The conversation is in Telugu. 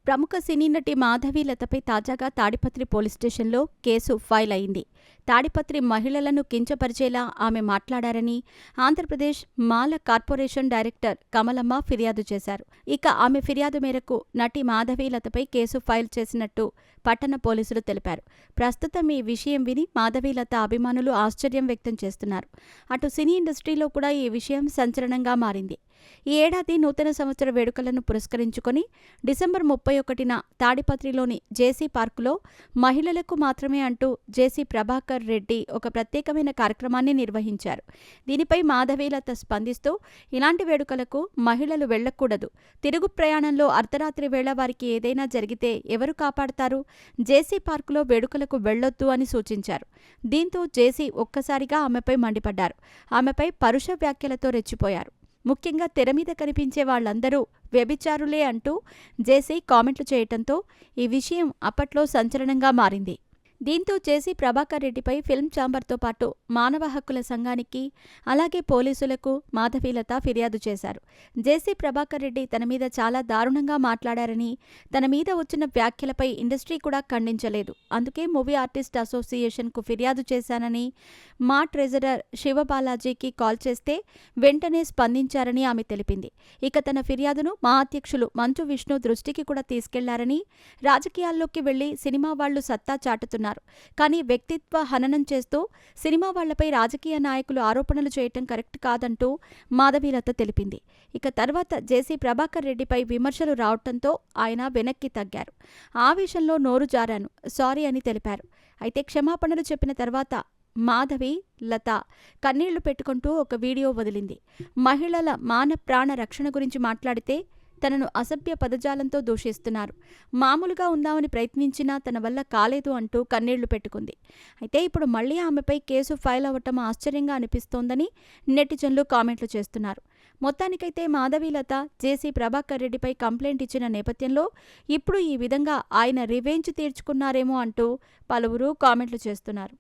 ప్రముఖ సినీ నటి మాధవీలతపై తాజాగా తాడిపత్రి పోలీస్ స్టేషన్లో కేసు ఫైల్ అయింది. తాడిపత్రి మహిళలను కించపరిచేలా ఆమె మాట్లాడారని ఆంధ్రప్రదేశ్ మాల కార్పొరేషన్ డైరెక్టర్ కమలమ్మ ఫిర్యాదు చేశారు. ఇక ఆమె ఫిర్యాదు మేరకు నటి మాధవీలతపై కేసు ఫైల్ చేసినట్టు పట్టణ పోలీసులు తెలిపారు. ప్రస్తుతం ఈ విషయం విని మాధవీలత అభిమానులు ఆశ్చర్యం వ్యక్తం చేస్తున్నారు. అటు సినీ ఇండస్ట్రీలో కూడా ఈ విషయం సంచలనంగా మారింది. ఈ ఏడాది నూతన సంవత్సర వేడుకలను పురస్కరించుకొని డిసెంబర్ 31న తాడిపత్రిలోని జేసీ పార్కులో మహిళలకు మాత్రమే అంటూ జేసీ ప్రభాకర్ రెడ్డి ఒక ప్రత్యేకమైన కార్యక్రమాన్ని నిర్వహించారు. దీనిపై మాధవీలత స్పందిస్తూ, ఇలాంటి వేడుకలకు మహిళలు వెళ్లకూడదు, తిరుగు ప్రయాణంలో అర్ధరాత్రి వేళ వారికి ఏదైనా జరిగితే ఎవరు కాపాడతారు, జేసీ పార్కులో వేడుకలకు వెళ్లొద్దు అని సూచించారు. దీంతో జేసీ ఒక్కసారిగా ఆమెపై మండిపడ్డారు. ఆమెపై పరుష వ్యాఖ్యలతో రెచ్చిపోయారు. ముఖ్యంగా తెర మీద కనిపించే వాళ్లందరూ వ్యభిచారులే అంటూ జేసీ కామెంట్లు చేయటంతో ఈ విషయం అప్పట్లో సంచలనంగా మారింది. దీంతో జేసీ ప్రభాకర్ రెడ్డిపై ఫిల్మ్ ఛాంబర్తో పాటు మానవ హక్కుల సంఘానికి, అలాగే పోలీసులకు మాధవీలత ఫిర్యాదు చేశారు. జేసీ ప్రభాకర్ రెడ్డి తన మీద చాలా దారుణంగా మాట్లాడారని, తన మీద వచ్చిన వ్యాఖ్యలపై ఇండస్ట్రీ కూడా ఖండించలేదు. అందుకే మూవీ ఆర్టిస్ట్ అసోసియేషన్కు ఫిర్యాదు చేశానని, మా ట్రెజరర్ శివబాలాజీకి కాల్ చేస్తే వెంటనే స్పందించారని ఆమె తెలిపింది. ఇక తన ఫిర్యాదును మా అధ్యక్షులు మంచు విష్ణు దృష్టికి కూడా తీసుకెళ్లారని, రాజకీయాల్లోకి వెళ్లి సినిమా వాళ్లు సత్తా చాటుతున్నారు, కానీ వ్యక్తిత్వ హననం చేస్తూ సినిమా వాళ్లపై రాజకీయ నాయకులు ఆరోపణలు చేయటం కరెక్ట్ కాదంటూ మాధవీలత తెలిపింది. ఇక తర్వాత జేసీ ప్రభాకర్ రెడ్డిపై విమర్శలు రావటంతో ఆయన వెనక్కి తగ్గారు. ఆవేశంలో నోరు జారాను, సారీ అని తెలిపారు. అయితే క్షమాపణలు చెప్పిన తర్వాత మాధవి లత కన్నీళ్లు పెట్టుకుంటూ ఒక వీడియో వదిలింది. మహిళల మాన ప్రాణ రక్షణ గురించి మాట్లాడితే తనను అసభ్య పదజాలంతో దూషిస్తున్నారు, మామూలుగా ఉందామని ప్రయత్నించినా తన వల్ల కాలేదు అంటూ కన్నీళ్లు పెట్టుకుంది. అయితే ఇప్పుడు మళ్లీ ఆమెపై కేసు ఫైల్ అవ్వటం ఆశ్చర్యంగా అనిపిస్తోందని నెటిజన్లు కామెంట్లు చేస్తున్నారు. మొత్తానికైతే మాధవీలత జేసీ ప్రభాకర్ రెడ్డిపై కంప్లైంట్ ఇచ్చిన నేపథ్యంలో ఇప్పుడు ఈ విధంగా ఆయన రివెంజ్ తీర్చుకున్నారేమో అంటూ పలువురు కామెంట్లు చేస్తున్నారు.